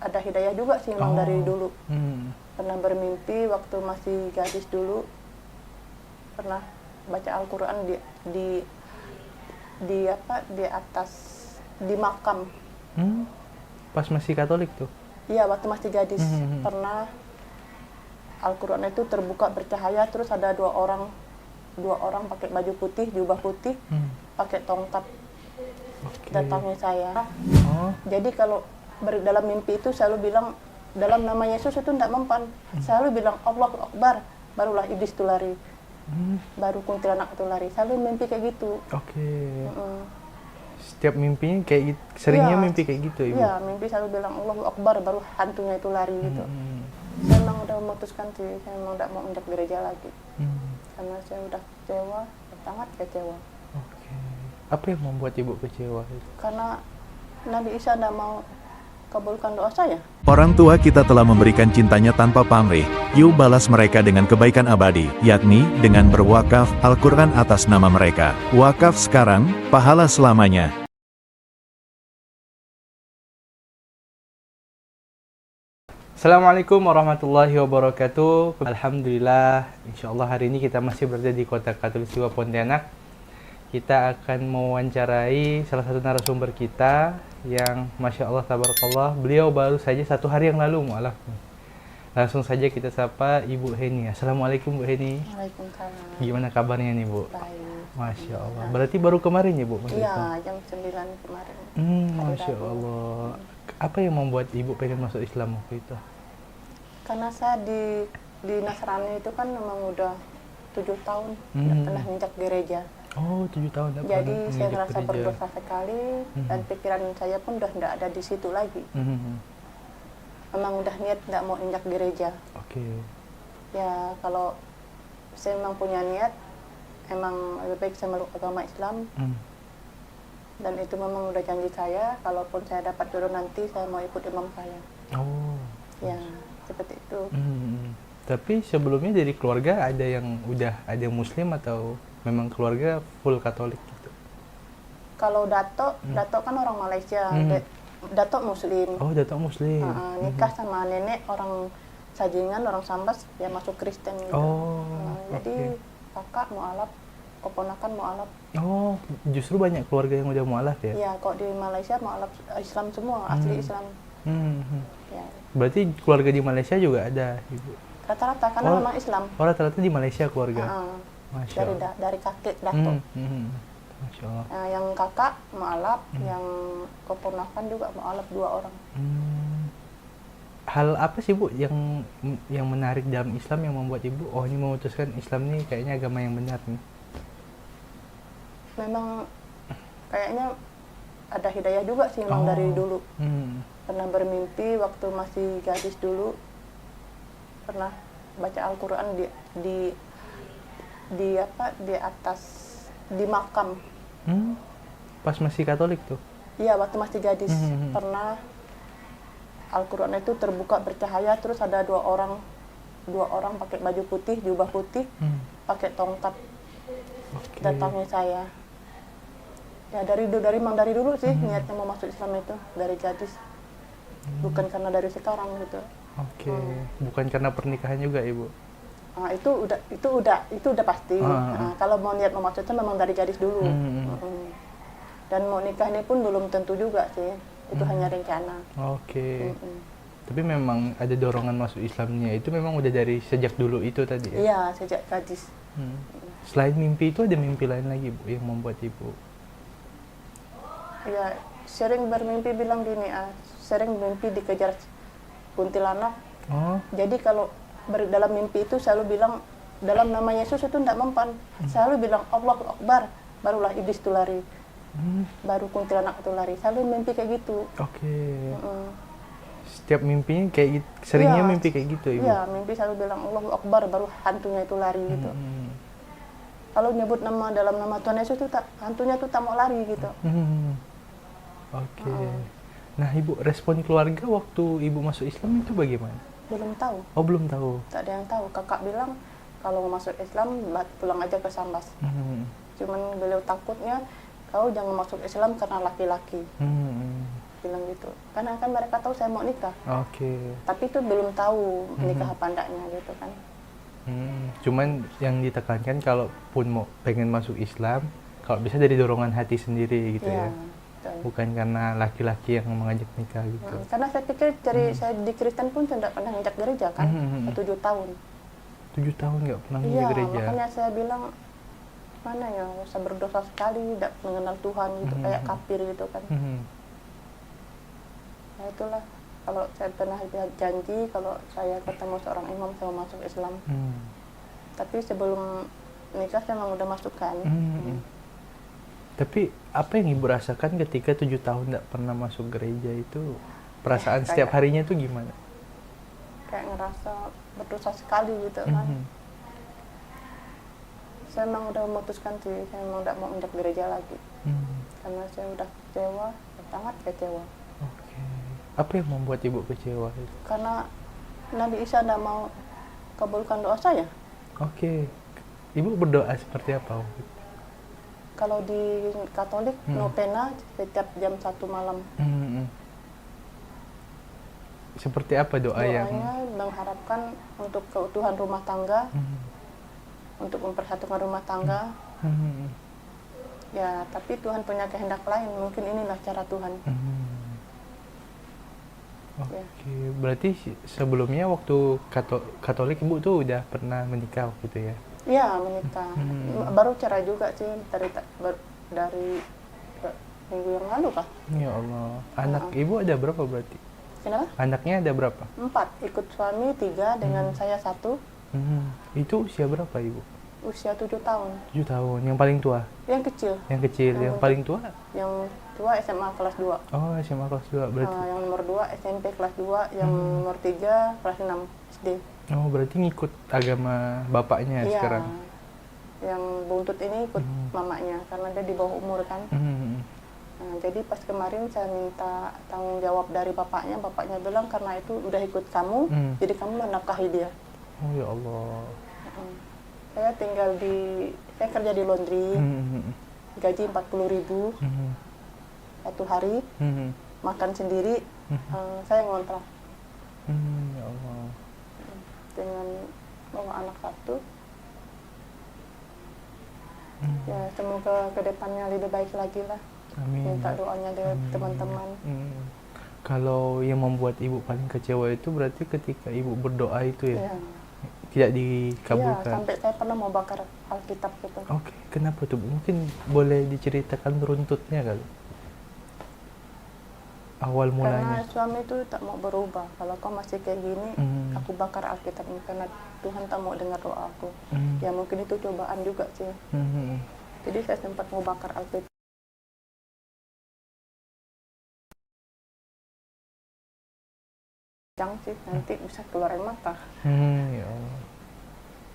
ada hidayah juga sih memang dari dulu. Hmm. Pernah bermimpi waktu masih gadis dulu, pernah baca Al-Quran di atas di makam. Hmm. Pas masih Katolik tuh. Iya, waktu masih gadis Hmm. pernah Al-Quran itu terbuka bercahaya, terus ada dua orang pakai baju putih, jubah putih, pakai tongkat Oke. datangi saya. Oh. Jadi kalau dalam mimpi itu selalu bilang dalam nama Yesus itu tidak mempan. Selalu bilang Allahu Akbar, barulah iblis itu lari. Baru kuntilanak itu lari. Selalu mimpi kayak gitu. Oke. Mm-mm. Setiap mimpinya kayak gitu, seringnya Iya. mimpi kayak gitu, Ibu? Iya, mimpi selalu bilang Allahu Akbar, baru hantunya itu lari gitu. Hmm. Saya memang udah memutuskan sih, saya memang tidak mau injak gereja lagi. Hmm. Karena saya udah kecewa, sangat kecewa. Oke. Apa yang membuat Ibu kecewa itu? Karena Nabi Isa tidak mau kabulkan doa saya. Orang tua kita telah memberikan cintanya tanpa pamrih. Yuk balas mereka dengan kebaikan abadi, yakni dengan berwakaf Al-Quran atas nama mereka. Wakaf sekarang, pahala selamanya. Assalamualaikum warahmatullahi wabarakatuh. Alhamdulillah, insya Allah hari ini kita masih berada di Kota Khatulistiwa Pontianak. Kita akan mewawancarai salah satu narasumber kita yang Masya Allah, tabarakallah, beliau baru saja 1 hari yang lalu mu'alaf. Langsung saja kita sapa Ibu Heni. Assalamualaikum Bu Heni. Waalaikumsalam. Gimana kabarnya nih Bu? Baik. Masya Allah. Berarti baru kemarin ya Bu? Iya, jam 9 kemarin. Masya Allah. Apa yang membuat Ibu pengen masuk Islam waktu itu? Karena saya di Nasrani itu kan memang udah 7 tahun nggak pernah injak gereja. Oh, 7 tahun. Jadi saya ngerasa berdosa sekali dan pikiran saya pun udah nggak ada di situ lagi. Memang udah niat nggak mau injak gereja. Oke. Ya kalau saya memang punya niat, emang lebih baik saya meluk agama Islam. Dan itu memang udah janji saya, kalaupun saya dapat jodoh nanti saya mau ikut imam saya. Oh. Ya seperti itu. Tapi sebelumnya dari keluarga ada yang Muslim atau memang keluarga full Katolik gitu? Kalau Dato kan orang Malaysia, Dato Muslim. Oh, Dato Muslim. Nikah sama nenek orang Sajingan, orang Sambas, ya masuk Kristen gitu. Oh, jadi kakak mualaf, keponakan mualaf. Oh, justru banyak keluarga yang udah mualaf ya? Iya, kok di Malaysia mualaf Islam semua, asli Islam. Ya. Berarti keluarga di Malaysia juga ada, Ibu? Rata-rata karena memang Islam. Oh, rata-rata di Malaysia keluarga? Masya Allah. Dari kakek Dato. Masya Allah. Yang kakak mualaf, yang keponakan juga mualaf 2 orang. Hal apa sih Bu yang menarik dalam Islam yang membuat Ibu ini memutuskan Islam ini kayaknya agama yang benar nih? Memang kayaknya ada hidayah juga sih memang dari dulu. Pernah bermimpi waktu masih gadis dulu, pernah baca Al-Quran di atas di makam. Pas masih Katolik tuh? Iya, waktu masih gadis pernah Al-Quran itu terbuka bercahaya, terus ada dua orang pakai baju putih, jubah putih, pakai tongkat datangi saya. Ya dari dulu sih niatnya mau masuk Islam itu dari gadis, bukan karena dari sekarang gitu. Oke. Bukan karena pernikahan juga Ibu? Itu udah pasti. Kalau mau niat mau masuk itu memang dari gadis dulu. Dan mau nikah ini pun belum tentu juga sih. Itu hanya rencana. Oke. Tapi memang ada dorongan masuk Islamnya itu memang udah dari sejak dulu itu tadi ya? Iya, sejak gadis. Selain mimpi itu ada mimpi lain lagi Bu yang membuat Ibu? Ya, sering bermimpi bilang gini, sering mimpi dikejar kuntilanak. Jadi kalau dalam mimpi itu selalu bilang dalam nama Yesus itu tidak mempan. Selalu bilang Allahu Akbar, barulah iblis itu lari. Baru kuntilanak itu lari. Selalu mimpi kayak gitu. Oke. Setiap mimpinya kayak seringnya mimpi kayak gitu Ibu? Iya, mimpi selalu bilang Allahu Akbar, baru hantunya itu lari gitu. Kalau nyebut dalam nama Tuhan Yesus itu hantunya tuh tak mau lari gitu. Oke. Nah Ibu, respon keluarga waktu Ibu masuk Islam itu bagaimana? Belum tahu. Oh, belum tahu? Tak ada yang tahu. Kakak bilang kalau mau masuk Islam pulang aja ke Sambas. Cuman beliau takutnya kau jangan masuk Islam karena laki-laki. bilang gitu. Karena kan mereka tahu saya mau nikah, Oke. tapi itu belum tahu nikah apa enggaknya gitu kan. Cuman yang ditekankan kalaupun mau pengen masuk Islam, kalau bisa dari dorongan hati sendiri gitu Iya, ya. betul. Bukan karena laki-laki yang mengajak nikah gitu. Karena saya pikir saya di Kristen pun tidak pernah ngajak gereja kan, 7 tahun. 7 tahun nggak pernah Iya, ke gereja. makanya saya bilang mana ya, saya berdosa sekali, tidak mengenal Tuhan gitu, kayak kafir gitu kan. Nah itulah, kalau saya pernah janji kalau saya ketemu seorang imam saya mau masuk Islam. Tapi sebelum nikah saya memang udah masuk kan. Tapi apa yang ibu rasakan ketika 7 tahun nggak pernah masuk gereja itu? Perasaan setiap harinya tuh gimana? Kayak ngerasa berdosa sekali gitu kan. Saya memang udah memutuskan sih, saya memang tidak mau menjak gereja lagi. Karena saya udah kecewa, sangat kecewa. Oke. Apa yang membuat ibu kecewa? Karena Nabi Isa tidak mau kabulkan doa saya. Oke. Ibu berdoa seperti apa? Kalau di Katolik, novena setiap jam 1 malam. Seperti apa doa yang? Doanya mengharapkan untuk keutuhan rumah tangga, untuk mempersatukan rumah tangga. Ya, tapi Tuhan punya kehendak lain. Mungkin inilah cara Tuhan. Oke, berarti sebelumnya waktu Katolik ibu tuh udah pernah menikah waktu itu ya? Iya, menikah. Baru cerai juga sih dari minggu yang lalu kah? Ya Allah. Anak ibu ada berapa berarti? Kenapa? Anaknya ada berapa? 4, ikut suami 3, dengan saya 1. Itu usia berapa ibu? Usia 7 tahun. 7 tahun. Yang paling tua? Yang kecil. Yang kecil. Yang paling tua? Yang tua SMA kelas 2. Oh, SMA kelas 2 berarti. Yang nomor 2 SMP kelas 2, yang nomor 3 kelas 6 SD. Oh, berarti ngikut agama bapaknya Iya. sekarang? Yang buntut ini ikut mamanya, karena dia di bawah umur kan. Nah, jadi pas kemarin saya minta tanggung jawab dari bapaknya bilang karena itu udah ikut kamu, jadi kamu menafkahi dia. Oh ya Allah. Saya saya kerja di laundry, gaji 40.000 satu hari, makan sendiri, saya ngontrak. Ya Allah. Dengan bawa anak 1. Ya semoga kedepannya lebih baik lagi lah. Amin. Minta doanya dari teman-teman. Kalau yang membuat ibu paling kecewa itu berarti ketika ibu berdoa itu ya? Ya. Tidak Iya, dikabulkan? sampai saya pernah mau bakar Alkitab gitu. Oke, kenapa tuh? Mungkin boleh diceritakan runtutnya kali? Awal Karena mulanya? suami itu tak mau berubah. Kalau kau masih kayak gini, aku bakar Alkitab ini karena Tuhan tak mau dengar doa aku. Ya mungkin itu cobaan juga sih. Jadi saya sempat mau bakar Alkitab. Jangan sih, nanti bisa keluar air mata. Ya Allah.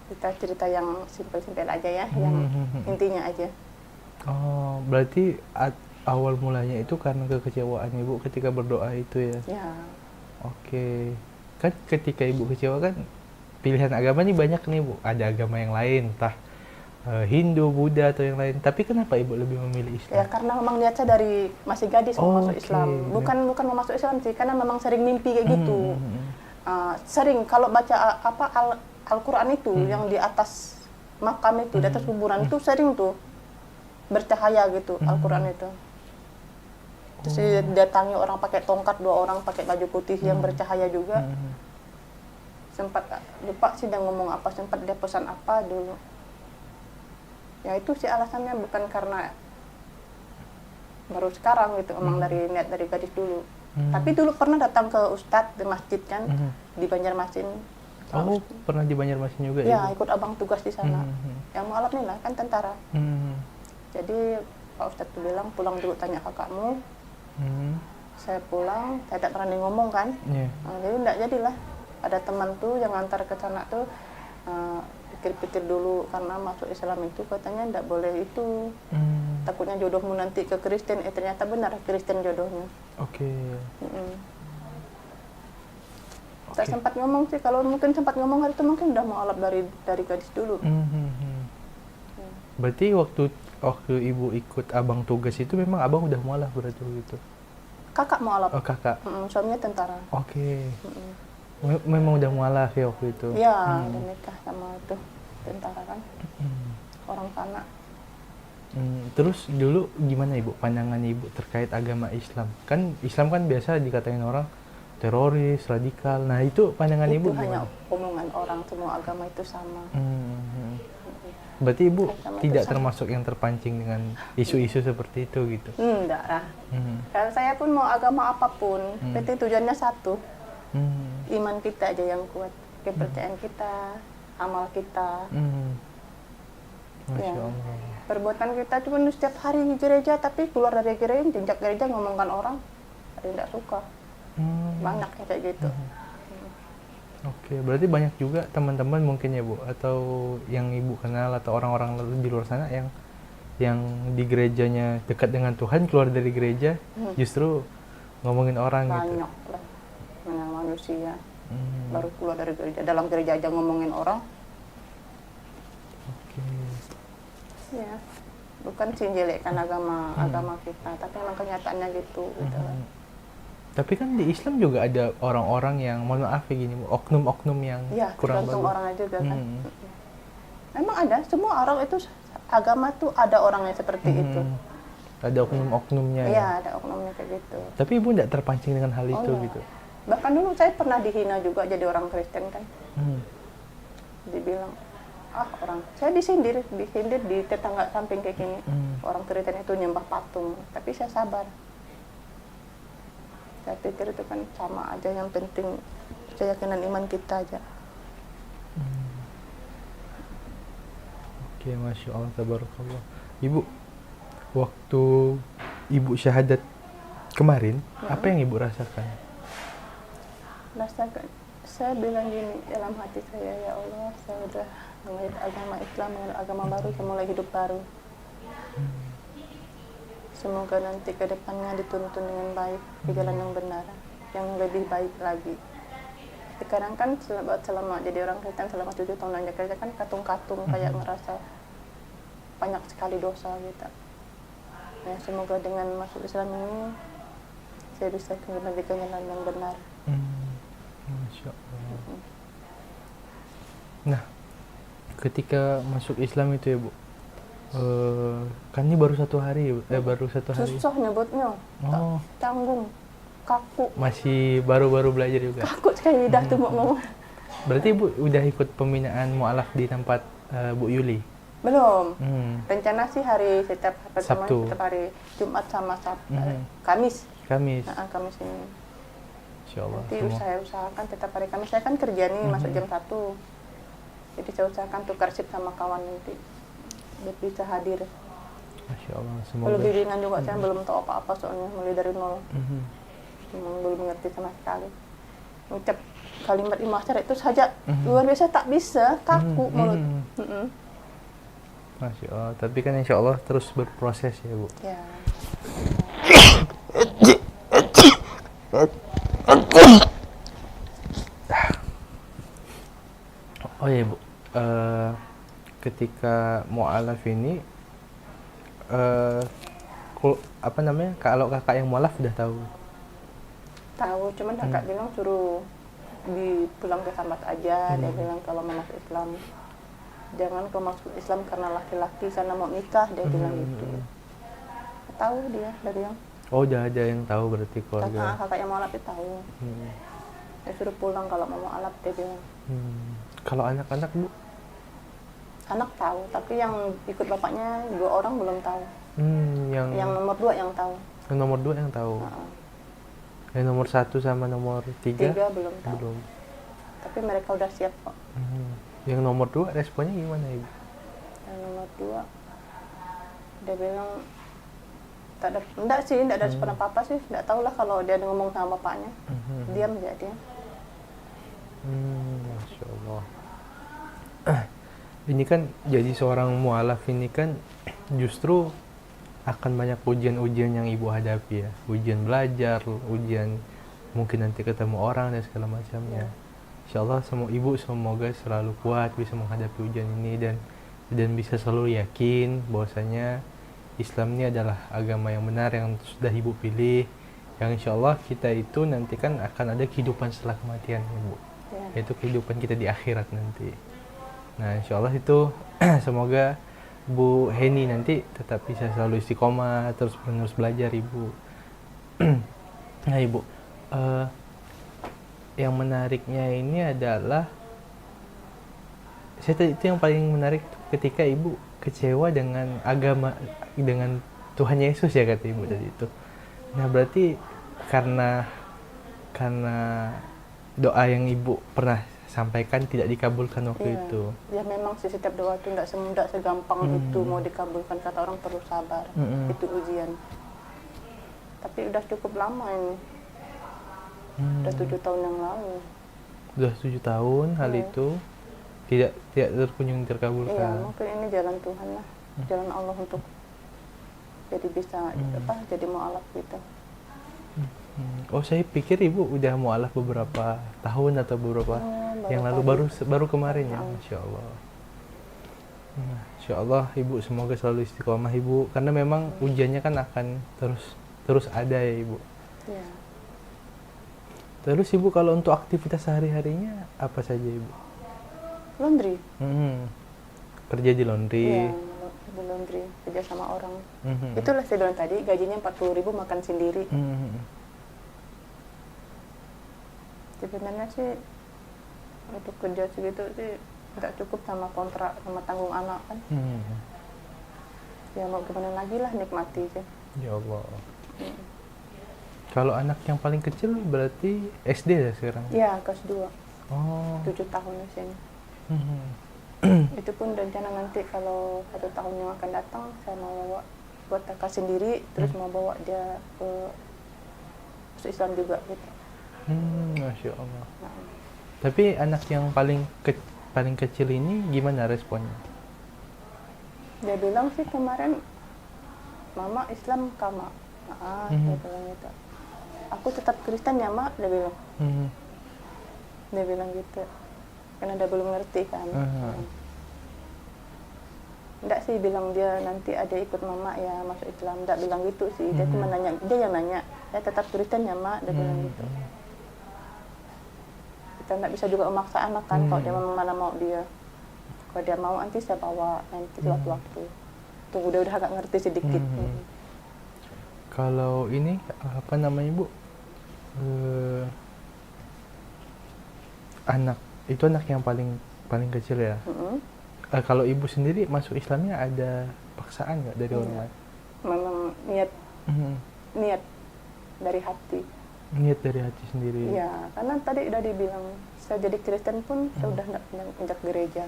Kita cerita yang simpel-simpel aja ya, yang intinya aja. Oh, berarti awal mulanya itu karena kekecewaan ibu ketika berdoa itu ya? Ya, Oke. Kan ketika ibu kecewa kan pilihan agama nih banyak nih bu. Ada agama yang lain, entah Hindu, Buddha atau yang lain. Tapi kenapa ibu lebih memilih ya Islam? karena memang lihat saya dari masih gadis mau masuk Oke. Islam. Bukan mau masuk Islam sih, karena memang sering mimpi kayak gitu. Sering kalau baca Al-Quran itu yang di atas makam itu, di atas kuburan itu sering tuh bercahaya gitu Al-Quran itu. Terus didatangi orang pakai tongkat, 2 orang pakai baju putih yang bercahaya juga. Sempat lupa sih dia ngomong apa, sempat dia pesan apa dulu. Ya itu sih alasannya, bukan karena baru sekarang gitu, emang dari niat dari gadis dulu. Tapi dulu pernah datang ke Ustadz di masjid kan, di Banjarmasin. Oh, pernah di Banjarmasin juga Ya, ibu? ikut abang tugas di sana. Yang mualaf nih lah, kan tentara. Jadi Pak Ustadz tuh bilang, pulang dulu tanya kakakmu. Saya pulang, saya tak berani ngomong kan. Iya. Jadi enggak jadilah. Ada teman tuh yang antar ke sana tuh, pikir-pikir dulu, karena masuk Islam itu katanya enggak boleh itu. Takutnya jodohmu nanti ke Kristen, ternyata benar Kristen jodohnya. Oke. Saya sempat ngomong sih, kalau mungkin sempat ngomong hari itu mungkin udah mau alap dari gadis dulu. Berarti waktu ibu ikut abang tugas itu memang abang udah mualaf berarti gitu? Kakak mualaf. Oh kakak. Suaminya tentara. Oke. Memang udah mualaf ya waktu itu. Iya, udah nikah sama itu tentara kan. Orang sana. Terus dulu gimana ibu pandangan ibu terkait agama Islam? Kan Islam kan biasa dikatain orang teroris, radikal. Nah itu pandangan Itu ibu hanya gimana? omongan orang, semua agama itu sama. Berarti ibu Agama itu tidak sama. termasuk yang terpancing dengan isu-isu seperti itu gitu? Enggak lah. Kalau saya pun mau agama apapun, penting tujuannya satu. Iman kita aja yang kuat, kepercayaan kita, amal kita. Masya Ya. Allah. Perbuatan kita cuma setiap hari di gereja, tapi keluar dari gereja, jenjak gereja ngomongkan orang, ada yang tidak suka. Banyak yang kayak gitu. Oke, berarti banyak juga teman-teman mungkin ya Bu, atau yang ibu kenal atau orang-orang di luar sana yang di gerejanya dekat dengan Tuhan, keluar dari gereja justru ngomongin orang gitu. Banyak lah, banyak manusia. Baru keluar dari gereja, dalam gereja aja ngomongin orang. Oke. Ya, bukan sih jelekkan agama kita, tapi memang kenyataannya gitu. Gitu. Tapi kan di Islam juga ada orang-orang yang, mohon maaf ya gini, oknum-oknum yang Ya, kurang tergantung bagus. orangnya juga kan. Memang ada, semua orang itu agama tuh ada orang yang seperti itu. Ada oknum-oknumnya ya. Iya, ada oknumnya kayak gitu. Tapi ibu tidak terpancing dengan hal itu enggak. gitu. Bahkan dulu saya pernah dihina juga jadi orang Kristen kan. Dibilang, orang, saya disindir di tetangga samping kayak gini. Orang Kristen itu nyembah patung, tapi saya sabar. Saya pikir itu kan sama aja, yang penting keyakinan iman kita aja. Oke, Masya Allah, tabarakallah. Ibu, waktu ibu syahadat kemarin, apa yang ibu rasakan? Rasakan, saya bilang gini dalam hati saya, ya Allah, saya udah mengenal agama Islam, mengenal agama baru, saya mulai hidup baru. Semoga nanti ke depannya dituntun dengan baik, di jalan yang benar, yang lebih baik lagi. Sekarang kan selama jadi orang Kristen selama 7 tahun aja kerja kan katung-katung, kayak ngerasa banyak sekali dosa gitu. Ya, semoga dengan masuk Islam ini saya bisa kembali ke jalan yang benar. Masya Allah. Nah, ketika masuk Islam itu ya Bu, kan ini baru 1 hari, baru 1 hari. Susah nyebutnya, canggung, kaku. Masih baru-baru belajar juga. Kaku sekali lidah tuh mau ngomong. Berarti Ibu udah ikut pembinaan mualaf di tempat Bu Yuli? Belum. Rencana sih setiap Sabtu. setiap hari Jumat sama Kamis. Kamis. Kamis ini. Insya Allah. Nanti saya usahakan setiap hari Kamis. Saya kan kerja nih masuk jam 1. Jadi saya usahakan tukar shift sama kawan nanti. Biar bisa hadir. Masya Allah. Semoga. Kalau bimbingan juga saya belum tahu apa-apa soalnya mulai dari nol. Belum mengerti sama sekali. Ucap kalimat imasyar itu saja luar biasa tak bisa, kaku mulut. Masya Allah. Tapi kan insya Allah terus berproses ya Bu. Ya. Oh iya Bu, ketika mu'alaf ini, apa namanya, kalau kakak yang mu'alaf udah tahu? Tahu, cuman kakak bilang suruh pulang ke Sambat aja. Dia bilang kalau mau masuk Islam, jangan kau masuk Islam karena laki-laki karena mau nikah, dia bilang gitu. Tahu dia bilang. Oh, udah ada yang tahu berarti keluarga. Kakak yang mu'alaf itu tahu. Dia suruh pulang kalau mau mu'alaf, dia bilang. Kalau anak-anak Bu? Anak tahu, tapi yang ikut bapaknya 2 orang belum tahu. Yang nomor 2 yang tahu. Yang nomor 2 yang tahu. Yang nomor 1 sama nomor 3? 3 belum tahu. Belum. Tapi mereka udah siap kok. Yang nomor 2 responnya gimana Ibu? Yang nomor 2 dia bilang enggak ada respon apa-apa sih. Enggak tahu lah kalau dia ngomong sama bapaknya. Diam aja dia. Masya Allah. Ini kan jadi seorang mu'alaf ini kan justru akan banyak ujian-ujian yang ibu hadapi ya. Ujian belajar, ujian mungkin nanti ketemu orang dan segala macamnya. Insya Allah semoga selalu kuat bisa menghadapi ujian ini dan bisa selalu yakin bahwasanya Islam ini adalah agama yang benar yang sudah ibu pilih, yang insya Allah kita itu nanti kan akan ada kehidupan setelah kematian ya Bu, Ya. yaitu kehidupan kita di akhirat nanti. Nah insya Allah itu semoga Bu Heni nanti tetap bisa selalu istiqomah, terus menerus belajar Ibu. Nah Ibu, yang menariknya ini adalah itu yang paling menarik ketika Ibu kecewa dengan agama, dengan Tuhan Yesus ya kata Ibu tadi itu. Nah berarti karena doa yang Ibu pernah sampaikan tidak dikabulkan waktu Iya. itu. Ya memang sih setiap doa itu tidak semudah segampang itu mau dikabulkan, kata orang perlu sabar. Itu ujian. Tapi udah cukup lama ini. Udah 7 tahun yang lalu. Udah 7 tahun hal itu tidak terkunjung Iya, terkabulkan. mungkin ini jalan Tuhan lah. Jalan Allah untuk jadi bisa jadi mu'alaf gitu. Oh saya pikir Ibu udah mualaf beberapa tahun atau beberapa yang lalu, baru kemarin ya. Masya Allah. Nah, Insya Allah Ibu semoga selalu istiqomah Ibu, karena memang ujiannya kan akan terus ada ya Ibu. Iya. Terus Ibu kalau untuk aktivitas sehari-harinya apa saja Ibu? Laundry. Kerja di laundry. Iya, di laundry, kerja sama orang. Itulah saya bilang tadi, gajinya 40.000 makan sendiri. Sebenarnya sih untuk kerja segitu sih nggak cukup sama kontrak sama tanggung anak kan. Ya mau gimana lagi lah, nikmati aja. Ya Allah. Kalau anak yang paling kecil berarti SD ya sekarang? Ya kelas 2. Oh. 7 tahun di sini. Itu pun rencana nanti kalau 1 tahun yang akan datang saya mau bawa buat kakak sendiri, terus mau bawa dia ke Islam juga gitu. Masya Allah. Nah, Tapi anak yang paling kecil ini gimana responnya? dia bilang sih kemarin, Mama Islam kama. Dia bilang gitu. Aku tetap Kristen ya Mak, dia bilang. Dia bilang gitu. Karena dia belum ngerti kan. Enggak sih bilang dia nanti ada ikut Mama ya masuk Islam. Enggak bilang gitu sih. Dia cuma nanya, dia yang nanya. Saya tetap Kristen ya Mak, dia bilang gitu. Kita nggak bisa juga memaksa anak kan, kalau dia memang mana mau dia. Kalau dia mau nanti saya bawa nanti waktu-waktu. Tunggu dia udah agak ngerti sedikit. Kalau ini apa namanya Bu? Anak yang paling kecil ya. Kalau Ibu sendiri masuk Islamnya ada paksaan nggak dari orang lain? Memang niat dari hati. Niat dari hati sendiri. Iya, karena tadi udah dibilang saya jadi Kristen pun saya udah nggak pernah injak gereja.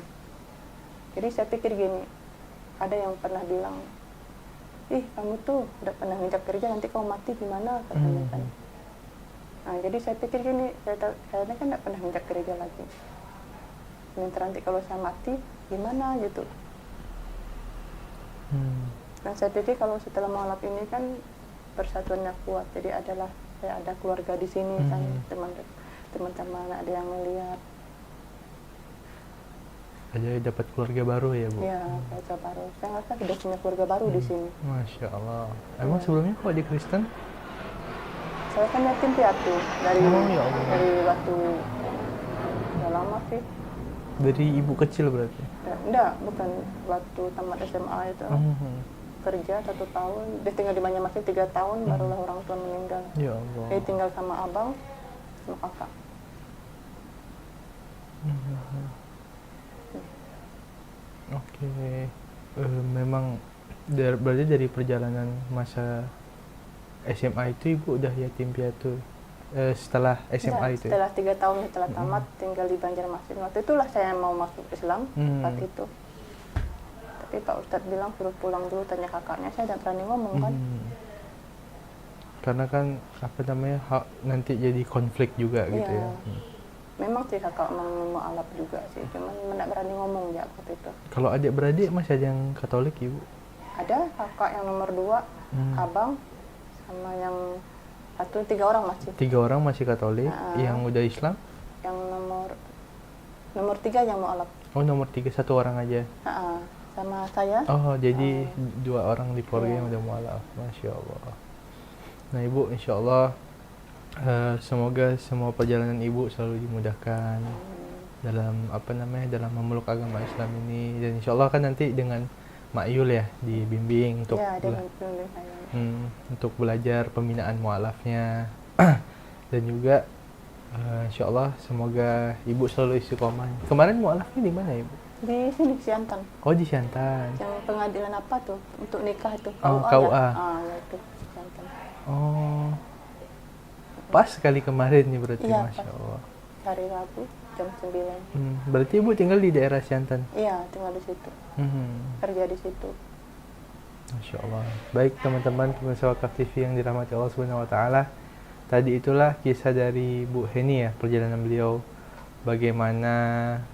Jadi saya pikir gini, ada yang pernah bilang, ih kamu tuh udah pernah injak gereja, nanti kamu mati gimana katanya kan. Nah jadi saya pikir gini, saya kan nggak pernah injak gereja lagi. Nanti kalau saya mati gimana gitu. Dan saya pikir kalau setelah mualaf ini kan persatuannya kuat, jadi saya ada keluarga di sini kan, teman-teman ada yang melihat. Aja dapat keluarga baru ya Bu? Iya, keluarga baru. Saya ngerasa sudah punya keluarga baru di sini. Masya Allah. Emang sebelumnya kok di Kristen? Saya kan yatim piatu dari ya Allah. dari waktu udah lama sih. Dari Ibu kecil berarti? Enggak, bukan waktu tamat SMA itu. Kerja 1 tahun, dia tinggal di Banyumasin 3 tahun, barulah orang tua meninggal. Ya Allah. Dia tinggal sama abang, sama kakak. Oke. Memang berarti dari perjalanan masa SMA itu Ibu udah yatim piatu. Setelah SMA itu? Setelah 3 tahun setelah tamat, tinggal di Banjarmasin. Waktu itulah saya mau masuk Islam, saat itu. Tapi Pak Ustadz bilang suruh pulang dulu, tanya kakaknya, saya tidak berani ngomong kan. Karena kan apa namanya nanti jadi konflik juga gitu ya. Memang sih kakak mau alap juga sih, cuman tidak berani ngomong ya waktu itu. Kalau adik-beradik masih ada yang Katolik Ibu? Ada kakak yang nomor 2, abang, sama yang 3 orang masih. 3 orang masih Katolik, yang udah Islam? Yang nomor 3 yang mau alap. Oh nomor 3 1 orang aja? Sama saya. Oh jadi 2 orang di keluarga yang udah mualaf, Masya Allah. Nah Ibu, insya Allah semoga semua perjalanan Ibu selalu dimudahkan dalam dalam memeluk agama Islam ini, dan insya Allah kan nanti dengan Mak Yul ya dibimbing untuk Ya, ada bimbing saya. untuk belajar pembinaan mualafnya dan juga insya Allah semoga Ibu selalu istiqomah. Kemarin mualafnya di mana Ibu? Di sini Siantan. Oh di Siantan. Yang pengadilan apa tuh untuk nikah tuh? Oh, KUA. KUA. Ya? Ah, ya itu Siantan. Oh, pas sekali kemarin nih berarti, Iya, Masya pas. Allah. Hari Rabu jam 9. Berarti Ibu tinggal di daerah Siantan? Iya, tinggal di situ. Kerja di situ. Masya Allah. Baik teman-teman pemirsa Wakaf TV yang dirahmati Allah Subhanahu Wa Taala. Tadi itulah kisah dari Bu Heni ya, perjalanan beliau, bagaimana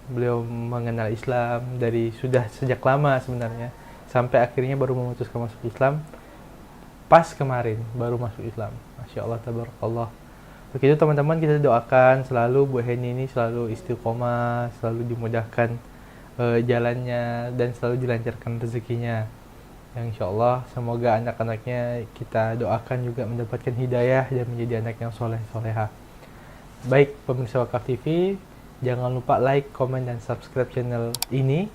beliau mengenal Islam dari sudah sejak lama sebenarnya, sampai akhirnya baru memutuskan masuk Islam pas kemarin baru masuk Islam. Masya Allah, tabarakallah. Begitu teman-teman, kita doakan selalu Bu Heni ini selalu istiqomah, selalu dimudahkan jalannya, dan selalu dilancarkan rezekinya. Yang insya Allah semoga anak-anaknya kita doakan juga mendapatkan hidayah dan menjadi anak yang soleh-soleha. Baik pemirsa Wakaf TV, jangan lupa like, komen, dan subscribe channel ini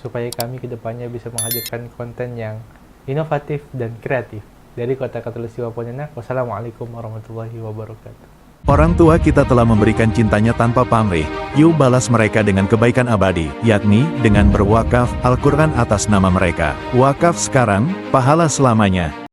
supaya kami kedepannya bisa menghadirkan konten yang inovatif dan kreatif. Dari Kota Khatulistiwa Pontianak, wassalamualaikum warahmatullahi wabarakatuh. Orang tua kita telah memberikan cintanya tanpa pamrih, yuk balas mereka dengan kebaikan abadi, yakni dengan berwakaf Al-Quran atas nama mereka. Wakaf sekarang, pahala selamanya.